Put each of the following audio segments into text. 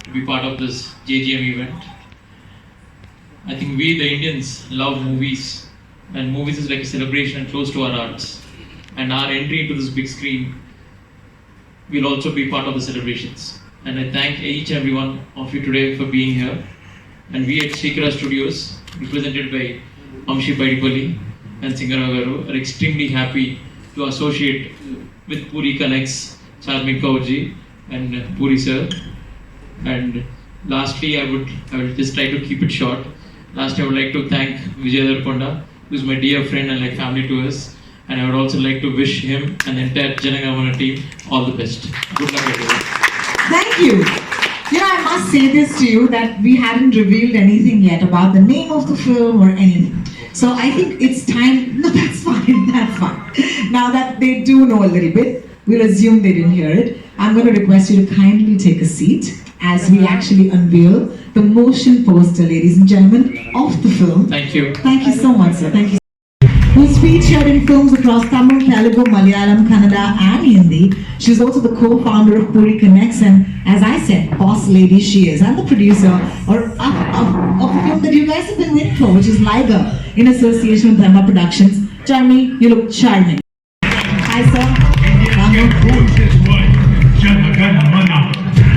to be part of this JGM event. I think we, the Indians, love movies, and movies is like a celebration and close to our hearts. And our entry into this big screen will also be part of the celebrations. And I thank each and every one of you today for being here. And we at Srikara Studios, represented by Amshi Paidipalli and Singaragaru, are extremely happy to associate with Puri Connects, Charmee Kaur and Puri sir. And lastly, I will just try to keep it short. Lastly, I would like to thank Vijay Deverakonda, who is my dear friend and like family to us. And I would also like to wish him and the entire Jaganaadh team all the best. Good luck, everyone. Thank you. You know, I must say this to you that we haven't revealed anything yet about the name of the film or anything. So I think it's time. No, that's fine. That's fine. Now that they do know a little bit, we'll assume they didn't hear it. I'm going to request you to kindly take a seat as we actually unveil the motion poster, ladies and gentlemen, of the film. Thank you. Thank you so much, sir. Thank you. Who's featured in films across Tamil, Telugu, Malayalam, Kannada and Hindi. She's also the co-founder of Puri Connects, and as I said, boss lady she is, and the producer of the film that you guys have been waiting for, which is Liger, in association with Dharma Productions. Charmee, you look charming. Hi, sir.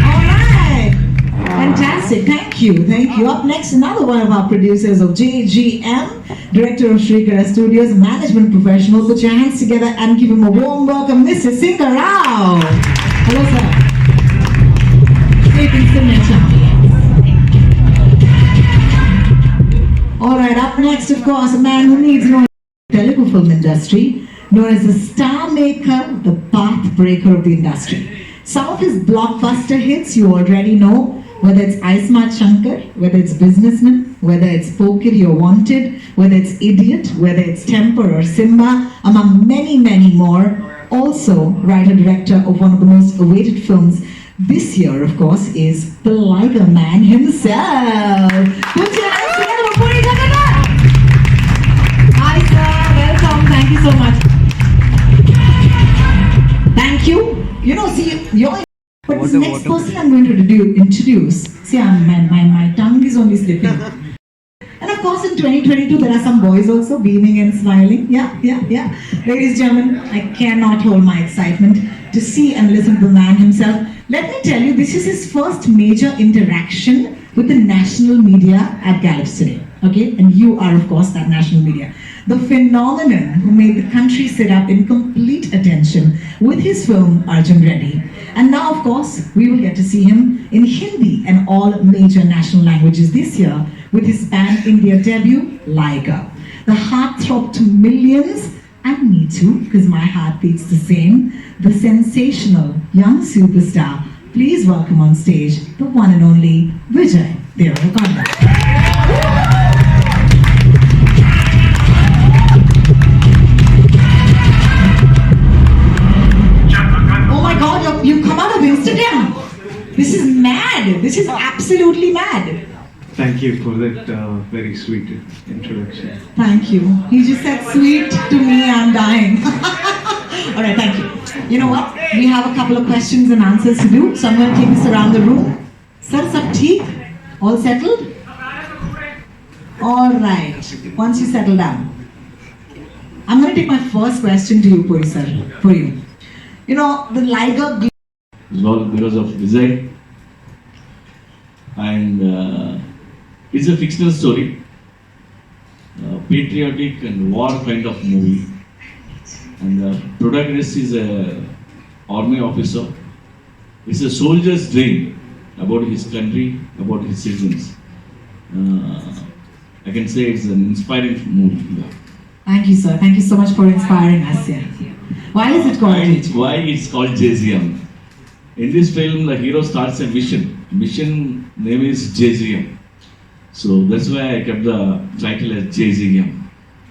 Alright. Fantastic. Thank you. Thank you. Up next, another one of our producers of JGM, director of Srikara Studios, management professional. Put your hands together and give him a warm welcome, Mr. Singha Rao. Hello, sir. Taking signature. Alright, up next, of course, a man who needs no Telugu film industry, known as the star maker, the path breaker of the industry. Some of his blockbuster hits you already know, whether it's Aismat Shankar, whether it's Businessman, whether it's Poker You're Wanted, whether it's Idiot, whether it's Temper or Simba, among many, many more. Also, writer-director of one of the most awaited films this year, of course, is the Liger Man himself. Put your hands together for Puri Jaganaadh. Hi, sir. Welcome. Thank you so much. Thank you. You know, see, you're... But this next person I'm going to introduce, see, my tongue is only slipping. And of course, in 2022, there are some boys also beaming and smiling. Yeah. Ladies and gentlemen, I cannot hold my excitement to see and listen to the man himself. Let me tell you, this is his first major interaction with the national media at Gallops today. Okay, and you are, of course, that national media. The phenomenon who made the country sit up in complete attention with his film Arjun Reddy. And now, of course, we will get to see him in Hindi and all major national languages this year with his pan-India debut, Liger. The heartthrob to millions, and me too, because my heart beats the same, the sensational young superstar. Please welcome on stage the one and only Vijay Deverakonda. You come out of Instagram. This is mad. This is absolutely mad. Thank you for that very sweet introduction. Thank you. He just said sweet to me, I'm dying. Alright, thank you. You know what? We have a couple of questions and answers to do. So I'm going to take this around the room. Sir, sab theek? All settled? Alright. Once you settle down. I'm going to take my first question to you, Puri sir. Puri. You know, the Liger... Well, because of Vijay, and it's a fictional story, patriotic and war kind of movie, and the protagonist is a army officer. It's a soldier's dream about his country, about his citizens. I can say it's an inspiring movie. Yeah. Thank you, sir. Thank you so much for inspiring us. Yeah. Why is it called? Why it's called JGM? In this film, the hero starts a mission. Mission name is JGM. So that's why I kept the title as JGM.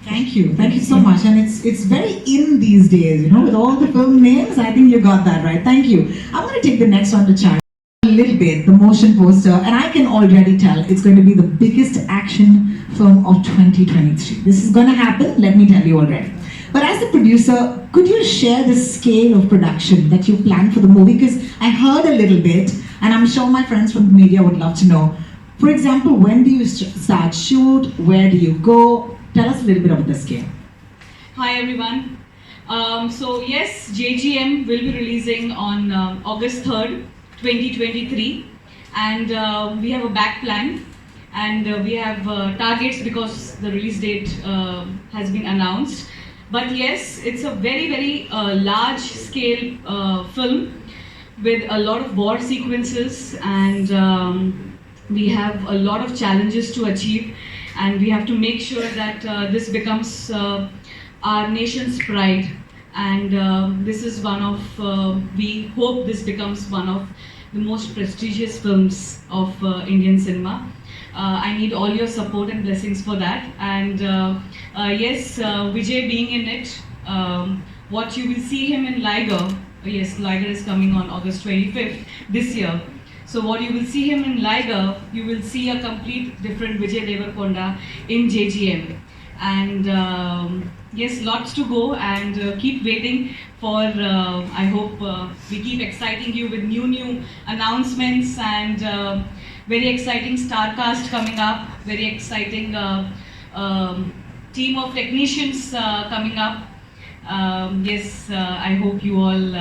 Thank you so much. And it's very in these days, you know, with all the film names. I think you got that right. Thank you. I'm going to take the next one to Charmee. A little bit, the motion poster, and I can already tell it's going to be the biggest action film of 2023. This is going to happen, let me tell you already. But as a producer, could you share the scale of production that you planned for the movie? Because I heard a little bit, And I'm sure my friends from the media would love to know. For example, when do you start shoot? Where do you go? Tell us a little bit about the scale. Hi everyone. So yes, JGM will be releasing on August 3rd, 2023, and we have a back plan, and we have targets because the release date has been announced. But yes, it's a very large scale film with a lot of war sequences, and we have a lot of challenges to achieve, and we have to make sure that this becomes our nation's pride, and this is one of, we hope this becomes one of the most prestigious films of Indian cinema. I need all your support and blessings for that, and yes, Vijay being in it, what you will see him in Liger, yes, Liger is coming on August 25th this year. So what you will see him in Liger, you will see a complete different Vijay Deverakonda in JGM. And yes, lots to go, and keep waiting for, I hope we keep exciting you with new announcements, and very exciting star cast coming up, very exciting team of technicians coming up. Yes, I hope you all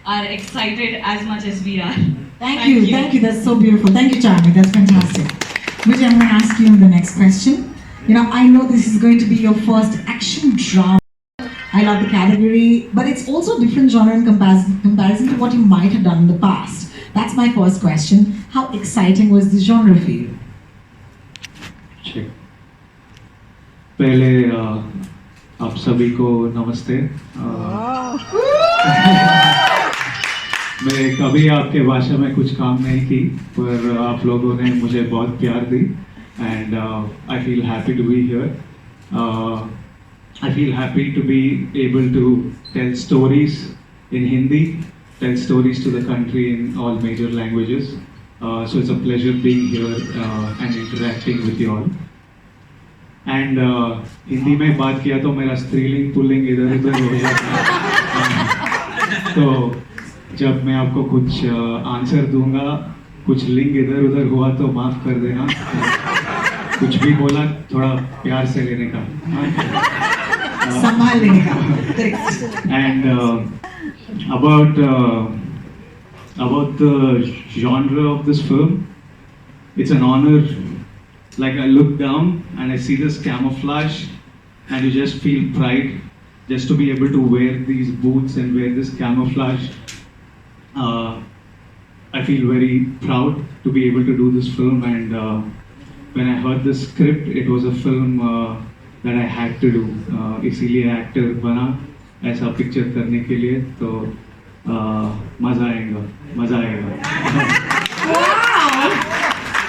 are excited as much as we are. Thank you. That's so beautiful. Thank you, Charmee. That's fantastic. Vijay, I'm going to ask you the next question. You know, I know this is going to be your first action drama. I love the category, but it's also a different genre in comparison to what you might have done in the past. That's my first question. How exciting was this genre for you? check. पहले आप सभी को नमस्ते। मैं कभी आपके भाषा में कुछ काम नहीं की, पर आप लोगों ने मुझे बहुत प्यार दी, and I feel happy to be here. I feel happy to be able to tell stories in Hindi, tell stories to the country in all major languages. So it's a pleasure being here and interacting with you all. And Hindi में बात किया तो मेरा स्त्रीलिंग pulling इधर उधर हो जाता है। तो जब मैं आपको कुछ आंसर दूंगा, कुछ लिंग इधर उधर हुआ तो माफ कर देना। कुछ भी बोला थोड़ा प्यार से लेने का, संभाल लेने का। And about the genre of this film, it's an honor. Like I look down and I see this camouflage, and you just feel pride just to be able to wear these boots and wear this camouflage. I feel very proud to be able to do this film, and when I heard the script, it was a film that I had to do. इसीलिए actor बना ऐसा picture करने के लिए, तो मजा आएगा। Wow!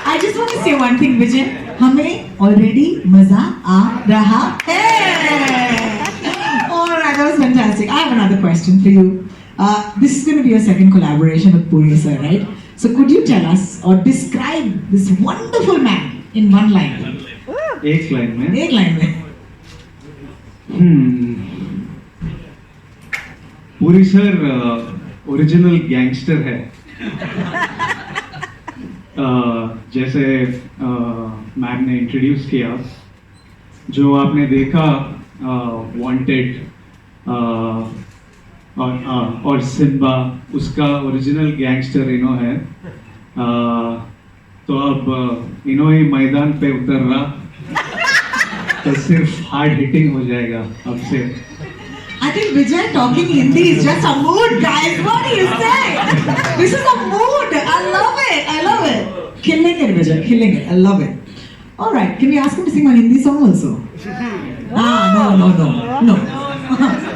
I just want to say one thing, Vijay. हमें already मजा आ रहा है. Alright, that was fantastic. I have another question for you. This is going to be your second collaboration with Puri sir, right? So could you tell us or describe this wonderful man in one line? एक line में? एक line में. Puri sir original gangster है। जैसे ma'am ने introduce किया, जो आपने देखा वांटेड और सिम्बा, उसका ओरिजिनल गैंगस्टर इनो है। तो अब इनो ही मैदान पे उतर रहा, तो सिर्फ हार्ड हिटिंग हो जाएगा अब से। I think Vijay talking Hindi is just a mood, guys. What do you say? This is a mood. I love it. I love it. Killing it, Vijay. Killing it. I love it. All right. Can we ask him to sing a Hindi song also? No.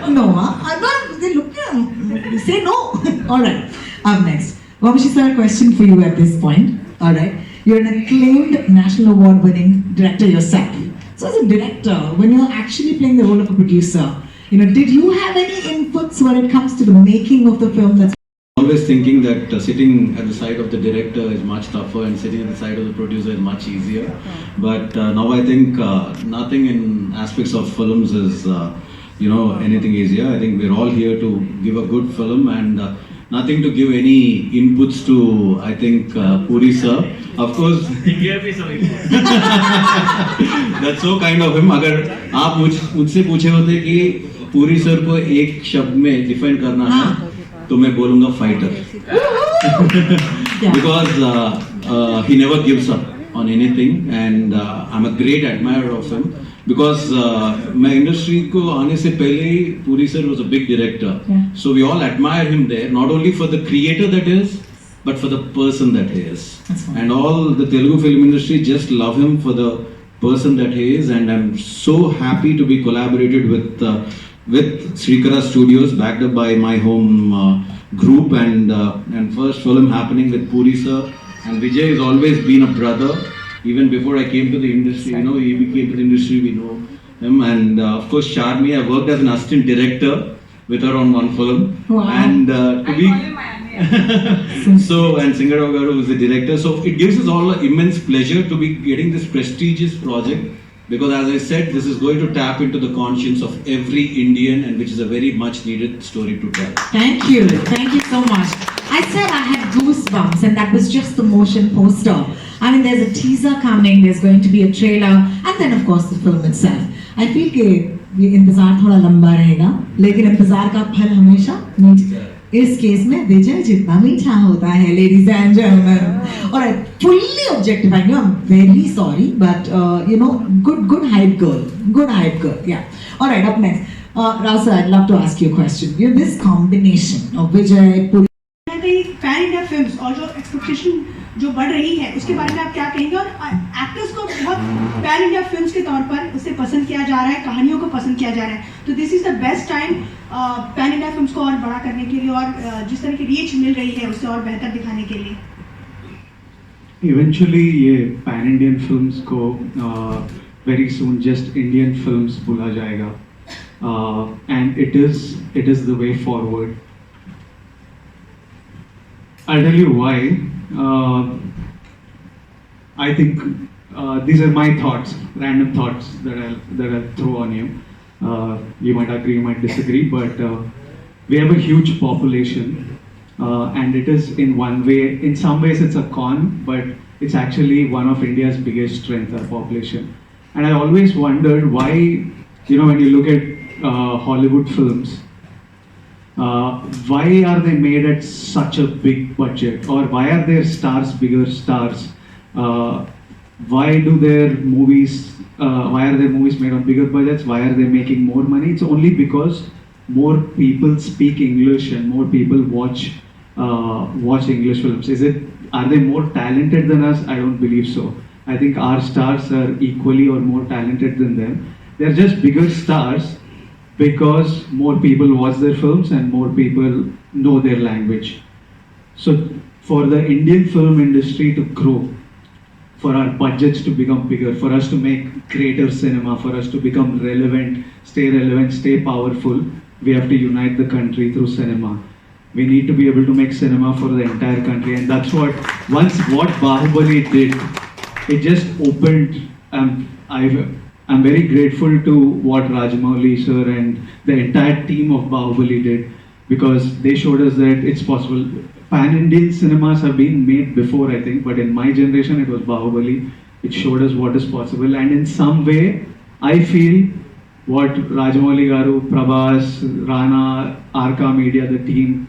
No. I'm not. They look. They say no. All right. Up next, Vamshi sir, question for you at this point. All right. You're an acclaimed national award-winning director yourself. So as a director, when you're actually playing the role of a producer, you know, did you have any inputs when it comes to the making of the film? That's always thinking that sitting at the side of the director is much tougher and sitting at the side of the producer is much easier. But now I think nothing in aspects of films is anything easier. I think we're all here to give a good film, and nothing to give any inputs to, I think, Puri sir. Of course, He gave me some info. that's so kind of him. अगर आप मुझसे पूछे होते कि पूरी sir को एक शब्द में डिफाइन करना है, तो मैं बोलूँगा fighter. Because he never gives up on anything, and I'm a great admirer of him. Because मैं इंडस्ट्री को आने से पहले ही Puri sir was a big director, so we all admire him there, not only for the creator that he is, but for the person that he is. And all the Telugu film industry just love him for the person that he is, and I'm so happy to be collaborated with Srikara Studios, backed up by my home group, and first film happening with Puri sir. And Vijay has always been a brother. Even before I came to the industry, you know, he came to the industry, we know him. And of course, Charmee, I worked as an assistant director with her on one film. Wow. And so, and Singarav Garu is the director. So it gives us all an immense pleasure to be getting this prestigious project. Because as I said, this is going to tap into the conscience of every Indian, and which is a very much needed story to tell. Thank you so much. I said I had goosebumps, and that was just the motion poster. I mean, there's a teaser coming, there's going to be a trailer, and then of course the film itself. I feel कि ये इंतजार थोड़ा लंबा रहेगा, लेकिन इंतजार का फल हमेशा मीठा. इस केस में विजय जितना मीठा होता है, ladies and gentlemen. Alright, fully objectifying you. I'm very sorry, but you know, good hype girl, yeah. Alright, up next, Rao sir, I'd love to ask you a question. You know, this combination of Vijay, Puri. Pan India films और जो expectation जो बढ़ रही है उसके बारे में आप क्या कहेंगे? और एक्टर्स को बहुत पैन इंडिया फिल्म्स के तौर पर उसे पसंद किया जा रहा है, कहानियों को पसंद किया जा रहा है, तो this is the best time pan India films को और बड़ा करने के लिए और जिस तरह की रीच मिल रही है उसे और बेहतर दिखाने के लिए. Eventually ये पैन इंडियन फिल्म्स को very soon just Indian films बोला जाएगा, and it is the way forward. I'll tell you why. I think these are my thoughts, random thoughts that I'll throw on you. You might agree, you might disagree, but we have a huge population, and it is in one way, in some ways it's a con, but it's actually one of India's biggest strengths, our population. And I always wondered why, you know, when you look at Hollywood films, why are they made at such a big budget, or why are their stars bigger stars? Why are their movies made on bigger budgets? Why are they making more money? It's only because more people speak English and more people watch English films. Are they more talented than us? I don't believe so. I think our stars are equally or more talented than them. They're just bigger stars because more people watch their films and more people know their language. So for the Indian film industry to grow, for our budgets to become bigger, for us to make greater cinema, for us to become relevant, stay powerful, we have to unite the country through cinema. We need to be able to make cinema for the entire country, and that's what Bahubali did, it just opened. I'm very grateful to what Rajamouli sir and the entire team of Bahubali did, because they showed us that it's possible. Pan-Indian cinemas have been made before, I think, but in my generation it was Bahubali. It showed us what is possible, and in some way, I feel what Rajamouli Garu, Prabhas, Rana, Arka Media, the team,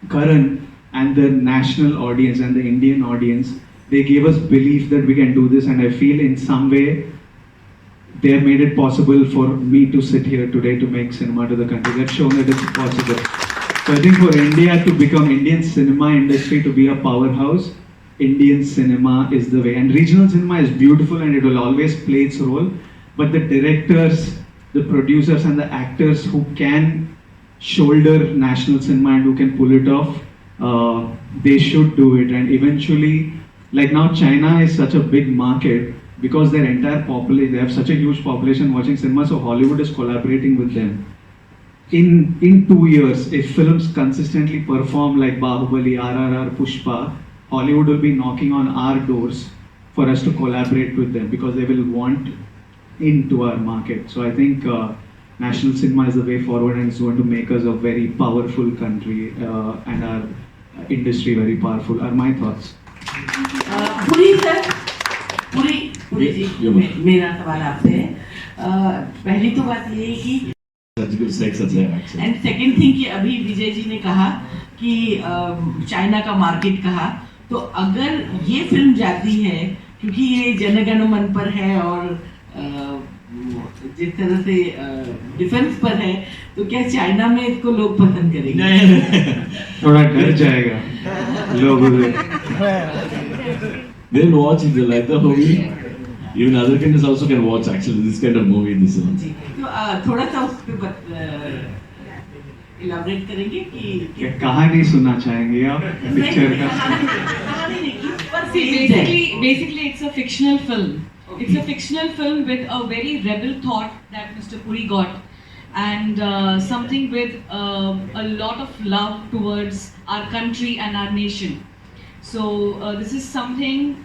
Karan, and the national audience and the Indian audience, they gave us belief that we can do this, and I feel in some way, they have made it possible for me to sit here today to make cinema to the country. They've shown that it's possible. So I think for India to become, Indian cinema industry to be a powerhouse, Indian cinema is the way. And regional cinema is beautiful and it will always play its role. But the directors, the producers and the actors who can shoulder national cinema and who can pull it off, they should do it. And eventually, like now China is such a big market, because their entire population, they have such a huge population watching cinema, so Hollywood is collaborating with them. In 2 years, if films consistently perform like Bahubali, RRR, Pushpa, Hollywood will be knocking on our doors for us to collaborate with them, because they will want into our market. So I think national cinema is the way forward, and it's going to make us a very powerful country, and our industry very powerful are my thoughts. Puri sir, Puri ji, ये बात। मेरा सवाल आपसे है। पहली तो बात ये है कि सर्जिकल स्ट्राइक सच है actually. एंड सेकंड थिंग कि अभी विजय जी ने कहा कि चाइना का मार्केट कहा, तो अगर ये फिल्म जाती है क्योंकि ये जनगण मन पर है और जिस तरह से डिफेंस पर है, तो क्या चाइना में इसको लोग पसंद करेंगे? थोड़ा डर जाएगा लोग उधर. They'll watch if they like the movie. Even other countries also can watch actually this kind of movie in the cinema. जी, तो थोड़ा सा उस पर इलाबरेट करेंगे कि क्या कहानी सुनना चाहेंगे आप पिक्चर का? कहानी नहीं, किस पर See, based है? basically, it's a fictional film. It's a fictional film with a very rebel thought that Mr. Puri got, and something with a lot of love towards our country and our nation. So this is something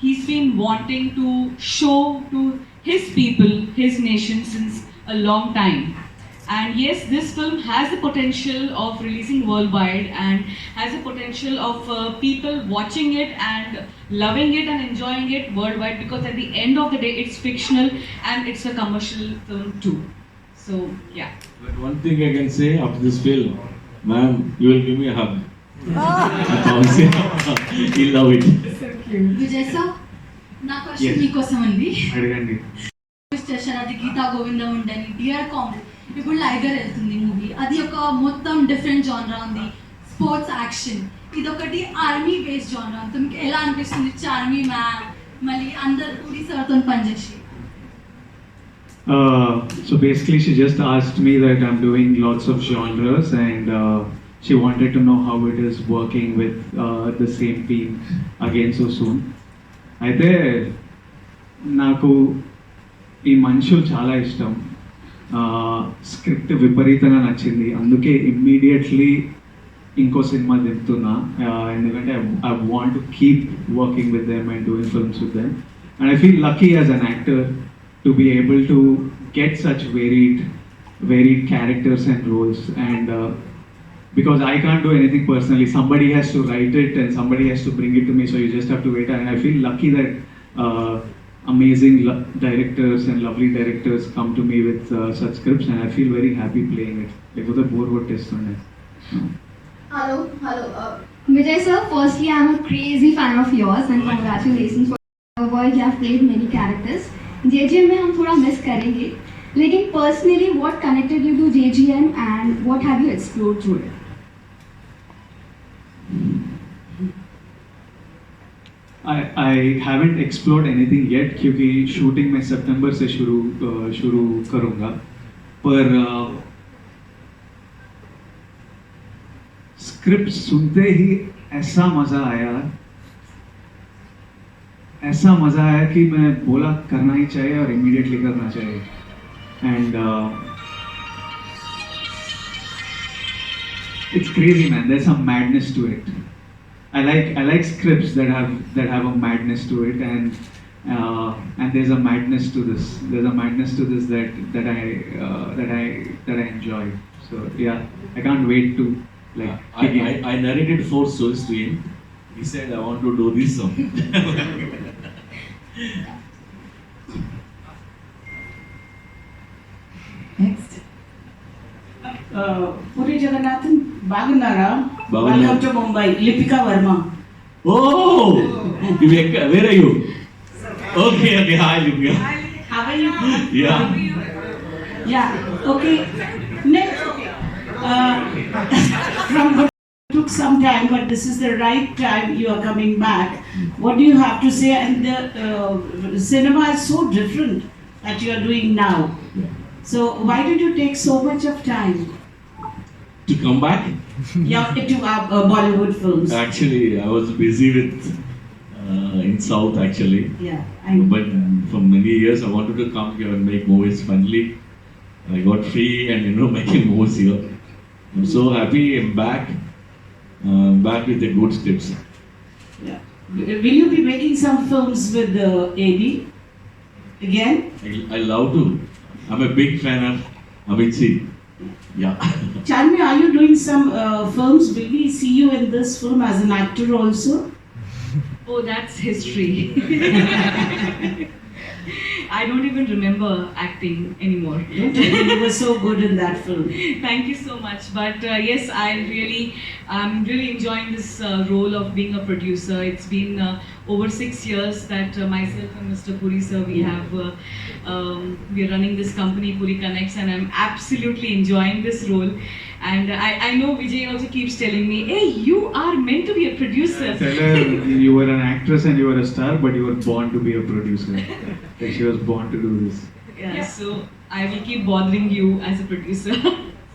he's been wanting to show to his people, his nation since a long time. And yes, this film has the potential of releasing worldwide and has the potential of people watching it and loving it and enjoying it worldwide, because at the end of the day it's fictional and it's a commercial film too. So yeah. But one thing I can say after this film, ma'am, you will give me a hug. I promise you. He'll love it. Vijay sir, నా Yes. Question మీకోసం అండి. అడగండి. Station అది గీతా గోవిందం ఉండని dear comedy, ఇప్పుడు లైగర్ వెళ్తుంది movie, అది ఒక మొత్తం డిఫరెంట్ జానరా ఉంది, స్పోర్ట్స్ యాక్షన్, ఇదొకటి ఆర్మీ బేస్డ్ జానరా ఉంది. మీకు ఎలా అనిపిస్తుంది చార్మీ మ్యామ్ మళ్ళీ అందరు పూరి సార్తో పనిచేసి? So basically she just asked me that I'm doing lots of genres and she wanted to know how it is working with the same team again so soon. అయితే నాకు ఈ మనుషులు చాలా ఇష్టం, స్క్రిప్ట్ విపరీతంగా నచ్చింది, అందుకే ఇమ్మీడియట్లీ ఇంకో సినిమా దింపుతున్నా, ఎందుకంటే I want to keep working with them and doing films with them, and I feel lucky as an actor to be able to get such varied characters and roles, and because I can't do anything personally, somebody has to write it and somebody has to bring it to me, so you just have to wait, and I feel lucky that amazing directors and lovely directors come to me with such scripts, and I feel very happy playing it. Like the bore what test on it. Hello. Vijay sir, firstly I'm a crazy fan of yours and congratulations for your work. You have played many characters. JGM में हम थोड़ा miss करेंगे, लेकिन personally what connected you to JGM and what have you explored through it? I haven't explored anything yet क्योंकि shooting मैं सितंबर से शुरू करूँगा, पर स्क्रिप्ट सुनते ही ऐसा मज़ा आया कि मैं बोला करना ही चाहिए और इमीडिएटली करना चाहिए, and it's crazy man, there's some madness to it. I like scripts that have a madness to it, and there's a madness to this. There's a madness to this that I enjoy. So yeah, I can't wait to like. I narrated 4 stories to him. He said, "I want to do this song." Next. Puri Jaganaadh, Bagunara, Bagunara. welcome to Mumbai, Lipika Verma. Oh, where are you? Okay, hi, Livia. How are you? Yeah. Yeah, okay. Next, from took some time, but this is the right time you are coming back. What do you have to say? And the cinema is so different that you are doing now. So why did you take so much of time? To come back? Yeah, to Bollywood films. Actually, I was busy with in South actually. Yeah, I know. But for many years I wanted to come here and make movies. Finally, I got free and making movies here. I'm so happy I'm back with the good scripts. Yeah. Will you be making some films with AD again? I love to. I'm a big fan of Amit. Yeah. Charmee, are you doing some films? Will we see you in this film as an actor also? Oh, that's history. I don't even remember acting anymore. Don't tell me, you were so good in that film. Thank you so much. But yes, I'm really enjoying this role of being a producer. It's been over 6 years that myself and Mr. Puri sir, we are running this company, Puri Connects, and I'm absolutely enjoying this role. And I know Vijay also keeps telling me, hey, you are meant to be a producer. Tell her you were an actress and you were a star, but you were born to be a producer. Like she was born to do this. Yeah, so I will keep bothering you as a producer.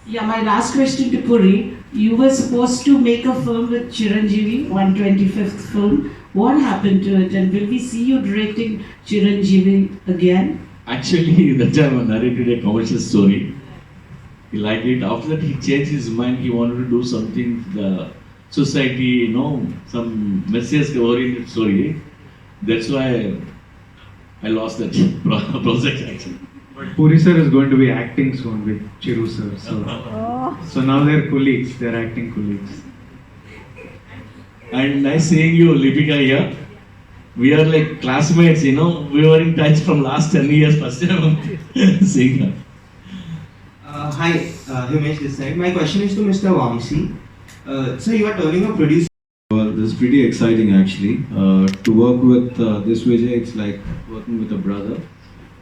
Yeah, my last question to Puri. You were supposed to make a film with Chiranjeevi, 125th film. What happened to it, and will we see you directing Chiranjeevi again? Actually, that time I narrated a commercial story. He liked it. After that, he changed his mind. He wanted to do something for the society, some message-oriented story. That's why I lost that project actually. But Puri sir is going to be acting soon with Chiru sir. So now they're colleagues. They're acting colleagues. And nice seeing you, Lipika here. We are like classmates, We were in touch from last 10 years. First time I'm seeing her. Hi, Himesh this side. My question is to Mr. Vamsi. So you are turning a producer. This is pretty exciting actually. To work with this Vijay, it's like working with a brother.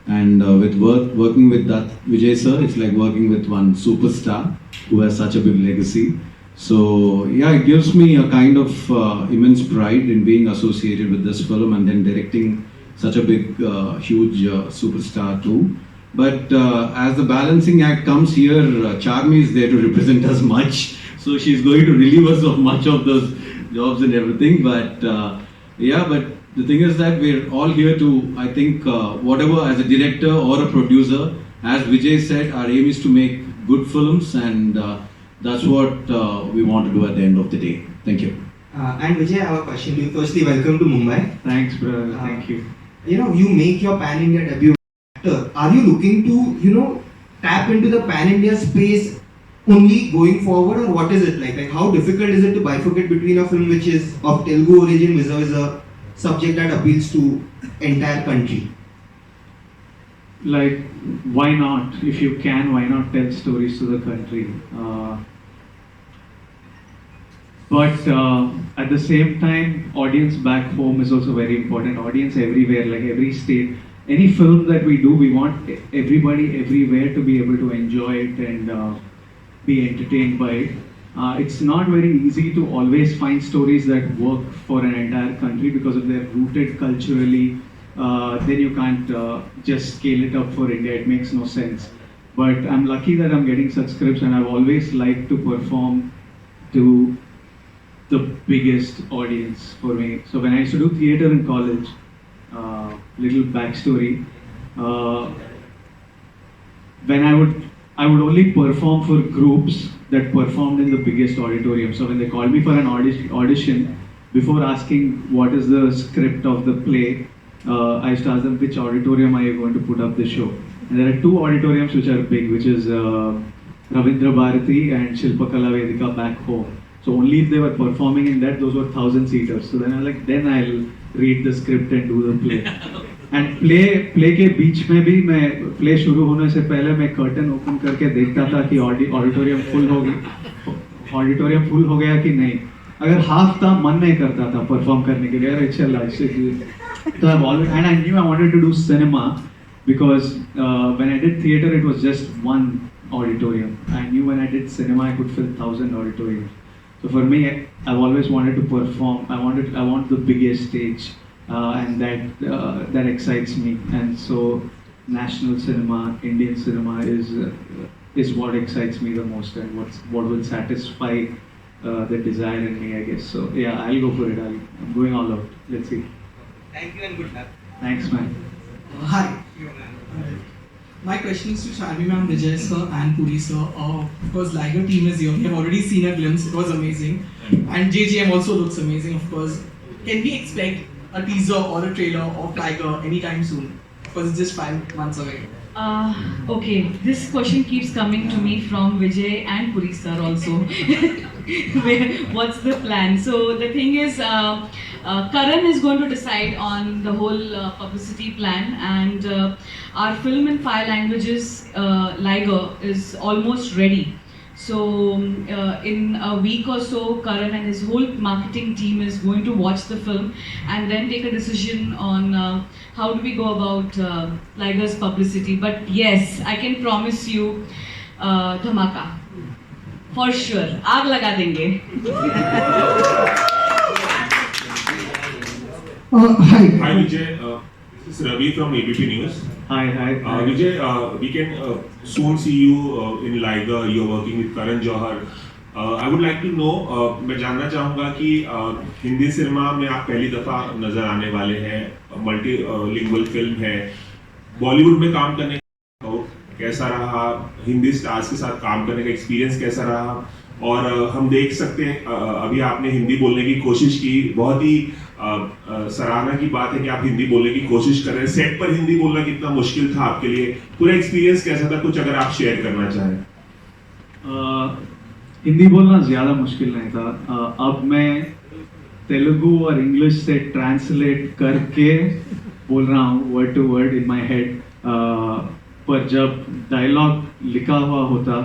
And working with that Vijay sir, it's like working with one superstar who has such a big legacy. So yeah, it gives me a kind of immense pride in being associated with this film and then directing such a big, huge superstar too. But as the balancing act comes here, Charmee is there to represent us much. So she's going to relieve us of much of those jobs and everything. But but the thing is that we're all here to, I think, whatever as a director or a producer, as Vijay said, our aim is to make good films, and that's what we want to do at the end of the day. Thank you. And Vijay, I have a question to you. Firstly, welcome to Mumbai. Thanks, brother. Thank you. You make your pan-India debut. Are you looking to, tap into the pan-India space only going forward, or what is it like? Like, how difficult is it to bifurcate between a film which is of Telugu origin versus a subject that appeals to entire country? Like, why not? If you can, why not tell stories to the country? But at the same time, audience back home is also very important. Audience everywhere, like every state. Any film that we do, we want everybody everywhere to be able to enjoy it and be entertained by it. It's not very easy to always find stories that work for an entire country because if they're rooted culturally, then you can't just scale it up for India. It makes no sense. But I'm lucky that I'm getting such scripts, and I've always liked to perform to the biggest audience for me. So when I used to do theatre in college, little backstory, when I would only perform for groups that performed in the biggest auditorium. So when they called me for an audition, before asking what is the script of the play, I used to ask them which auditorium are you going to put up the show. And there are two auditoriums which are big, which is Ravindra Bharati and Shilpakala Vedika back home. So only if they were performing in that, those were 1,000-seaters. So then I was like, then I'll read the script and do the play. And play के बीच में भी मैं play शुरू होने से पहले मैं curtain open करके देखता था कि auditorium full हो गया कि नहीं. अगर half था मन नहीं करता था perform करने के लिए यार अच्छा So I've always, and I knew I wanted to do cinema because when I did theatre it was just one auditorium. I knew when I did cinema I could fill 1,000 auditoriums. So for me, I've always wanted to perform. I want the biggest stage, and that excites me. And so, national cinema, Indian cinema is what excites me the most, and what will satisfy the desire in me, I guess. So yeah, I'll go for it. I'm going all out. Let's see. Thank you and good luck. Thanks, man. Hi. My question is to Charmee ma'am, Vijay sir and Puri sir. Of course, Liger team is here. We have already seen a glimpse. It was amazing. And JGM also looks amazing, of course. Can we expect a teaser or a trailer of Liger anytime soon? Because it's just 5 months away. Okay, this question keeps coming to me from Vijay and Puri sir also. What's the plan? So the thing is, Karan is going to decide on the whole publicity plan, and our film in 5 languages, Liger, is almost ready. So in a week or so, Karan and his whole marketing team is going to watch the film and then take a decision on how do we go about Liger's publicity. But yes, I can promise you, dhamaka. For sure. आग लगा देंगे. Hi Vijay, this is Ravi from ABP News. Hi. Vijay, we can soon see you in Liger. You're working with Karan Johar. I would like to know, मैं जानना चाहूँगा कि Hindi cinema में आप पहली दफ़ा नज़र आने वाले हैं, मल्टीलिंगुअल फिल्म है, बॉलीवुड में काम करने का कैसा रहा, हिंदी स्टार्स के साथ काम करने का एक्सपीरियंस कैसा रहा, और हम देख सकते हैं अभी आपने हिंदी बोलने की कोशिश की, बहुत ही सराहना की बात है कि आप हिंदी बोलने की कोशिश कर रहे हैं. सेट पर हिंदी बोलना कितना मुश्किल था आपके लिए, पूरा एक्सपीरियंस कैसा था, कुछ अगर आप शेयर करना चाहें. हिंदी बोलना ज़्यादा मुश्किल नहीं था. अब मैं तेलुगु और इंग्लिश से ट्रांसलेट करके बोल रहा हूँ word to word in my head, पर जब डायलॉग लिखा हुआ होता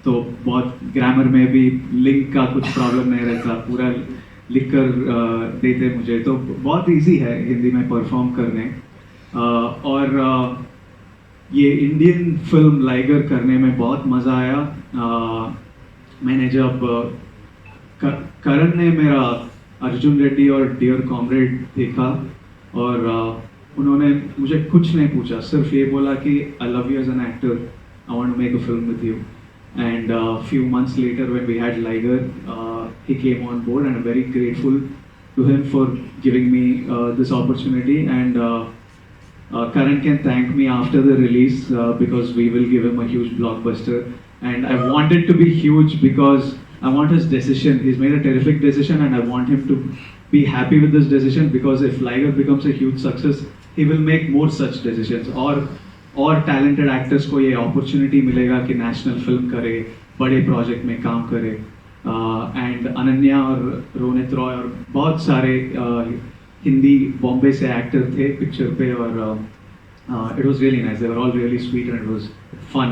तो बहुत ग्रामर में भी लिंक का कुछ प्रॉब्लम नहीं रहता, पूरा लिख कर देते मुझे, तो बहुत इजी है हिंदी में परफॉर्म करने. और ये इंडियन फिल्म लाइगर करने में बहुत मज़ा आया. मैंने जब करण ने मेरा अर्जुन रेड्डी और डियर कॉमरेड देखा और उन्होंने मुझे कुछ नहीं पूछा, सिर्फ ये बोला कि I love you as an actor, I want to make a film with you. And few months later when we had Liger, he came on board and I'm very grateful to him for giving me this opportunity. And Karan can thank me after the release because we will give him a huge blockbuster. And I want it to be huge because I want his decision. He's made a terrific decision and I want him to be happy with this decision, because if Liger becomes a huge success, he will make more such decisions. और talented actors को ये opportunity मिलेगा कि national film करे, बड़े project में काम करे. And अनन्या और रोनित रॉय और बहुत सारे हिंदी बॉम्बे से एक्टर थे पिक्चर पे, और it was really nice. They were all really sweet and it was fun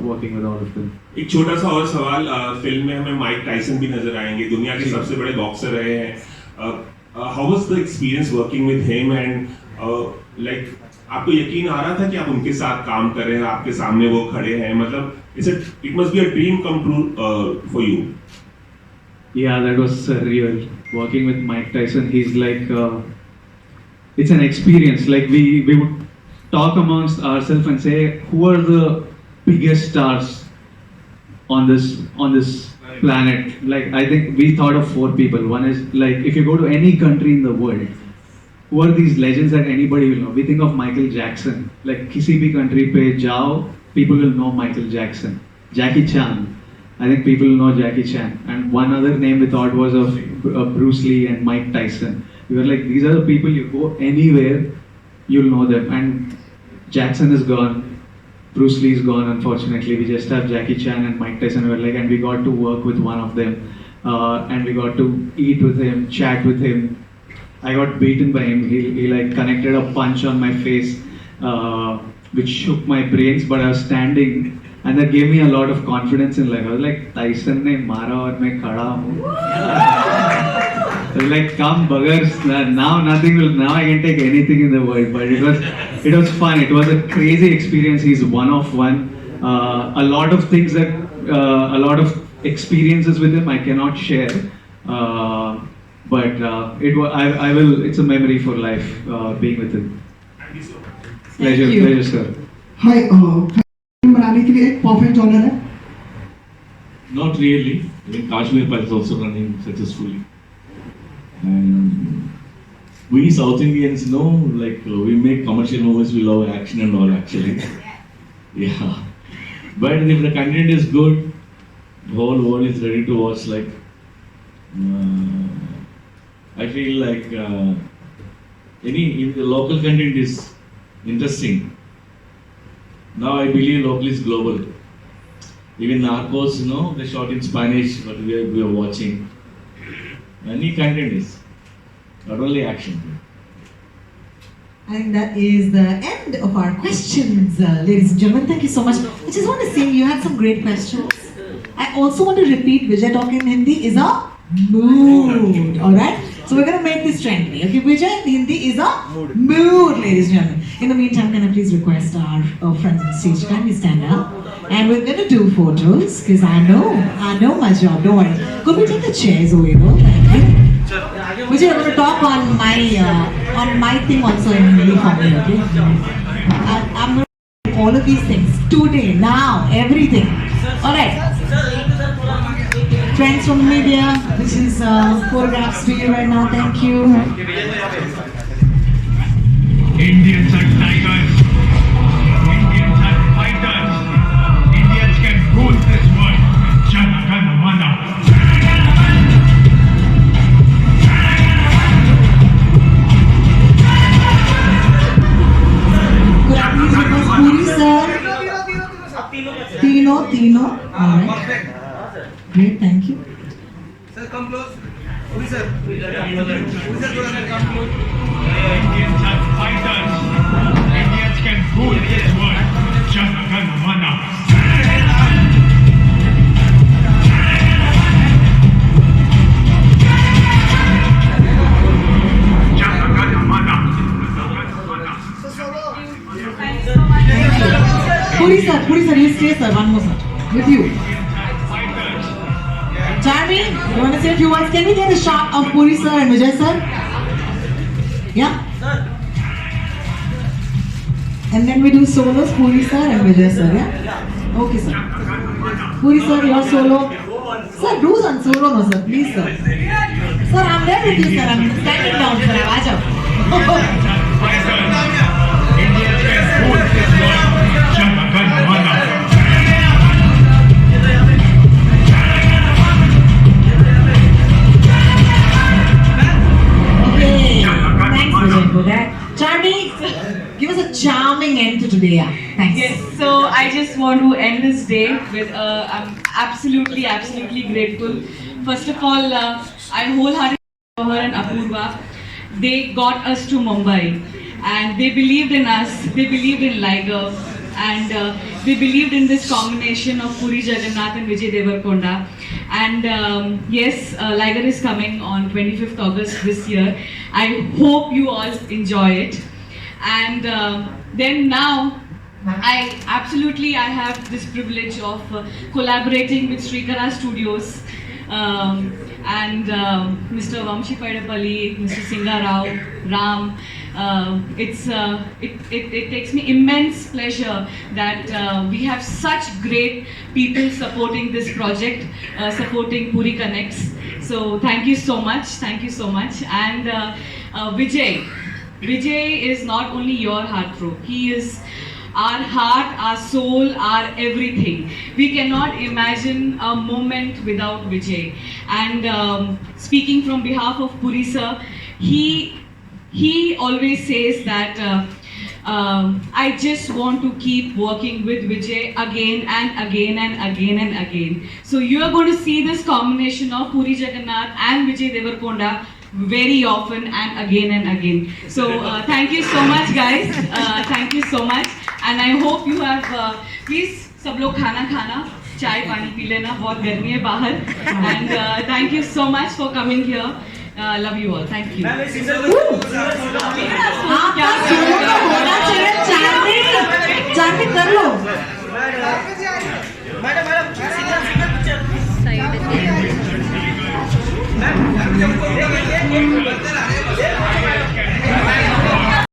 working with all of them. एक छोटा सा और सवाल, फिल्म में हमें माइक टाइसन भी नजर आएंगे, दुनिया के सबसे बड़े बॉक्सर रहे हैं. How was the experience working with him, and like आपको यकीन आ रहा था कि आप उनके साथ काम कर रहे हैं, आपके सामने वो खड़े हैं, मतलब it must be a dream come true for you. Yeah, that was surreal. Working with Mike Tyson, he's like, it's an experience. Like we would talk amongst ourselves and say, who are the biggest stars on this planet? Like I think we thought of 4 people. One is like, if you go to any country in the world, who are these legends that anybody will know? We think of Michael Jackson. Like किसी भी country पे जाओ, people will know Michael Jackson. Jackie Chan. I think people know Jackie Chan. And one other name we thought was of Bruce Lee and Mike Tyson. We were like, these are the people, you go anywhere, you'll know them. And Jackson is gone. Bruce Lee is gone, unfortunately. We just have Jackie Chan and Mike Tyson. We were like, and we got to work with one of them. And we got to eat with him, chat with him. I got beaten by him. He like connected a punch on my face, which shook my brains, but I was standing. And that gave me a lot of confidence in life. I was like, Tyson ne mara aur main khada hu. I was like, come buggers, now nothing will, now I can take anything in the world. But it was fun. It was a crazy experience. He's one of one. A lot of things that, a lot of experiences with him I cannot share. But I will, it's a memory for life being with him. Thank you so much. Pleasure sir. Hi, बनाने के लिए एक perfect genre है? Not really. I think Kashmir Files is also running successfully. And we South Indians know, like we make commercial movies, we love action and all actually. Yeah. But if the content is good, the whole world is ready to watch. Like I feel like if the local content is interesting, Now I believe local is global. Even Narcos, they shot in Spanish, but we are watching. Any content is, not only action. I think that is the end of our questions, ladies and gentlemen. Thank you so much. I just want to say you had some great questions. I also want to repeat, Vijay talking in Hindi is a mood, alright? So we're going to make this trendy. Okay, Vijay in Hindi is a mood, ladies and gentlemen. In the meantime, can I please request our friends on stage, kindly stand up? And we're going to do photos, because I know my job, don't worry. Could we take the chairs away though? Thank you. Vijay, I'm going to talk on my thing also in Hindi for me, okay? I'm going to do all of these things today, now, everything. Alright. Friends from media, this is photographs to you right now, thank you. Indians are tigers. Indians are fighters. Indians can rule this world. Jaganaadh. Could I please request Puri sir? Tino. Alright. Great, thank you. Sir, come close. Puri sir. Puri sir, come close. Indians are fighters. Indians can rule this world. Jaganaadh. Puri sir, you stay sir, one more sir. With you. Charmee, you want to say a few words? Can we get a shot of Puri sir and Vijay sir? Yeah? And then we do solos, Puri sir and Vijay sir, yeah? Okay sir. Puri sir, your solo. Sir, do one solo no sir, please sir. Sir, I'm there with you sir, I'm standing down sir, Aaj Indians can rule this world. Jaganaadh. for that. Charmee, give us a charming end to today. Yeah. Thanks. Yes, so I just want to end this day with I'm absolutely grateful. First of all, I wholeheartedly love her and Apurva. They got us to Mumbai and they believed in us, they believed in Liger and they believed in this combination of Puri Jaganaadh and Vijay Deverakonda. And yes, Liger is coming on 25th August this year. I hope you all enjoy it. And then now, I have this privilege of collaborating with Srikara Studios and Mr. Vamshi Paidapalli, Mr. Singha Rao, Ram. It takes me immense pleasure that we have such great people supporting this project, supporting Puri Connects. So thank you so much. And Vijay is not only your heartthrob. He is our heart, our soul, our everything. We cannot imagine a moment without Vijay. And speaking from behalf of Puri sir, he always says that I just want to keep working with Vijay again and again and again and again. So you are going to see this combination of Puri Jaganaadh and Vijay Deverakonda very often and again. So thank you so much guys. Thank you so much. And I hope you have, please सब लोग खाना चाय पानी P लेना बहुत गर्मी है बाहर. And thank you so much for coming here. Love you all. Thank you. Charmee कर लो. मैडम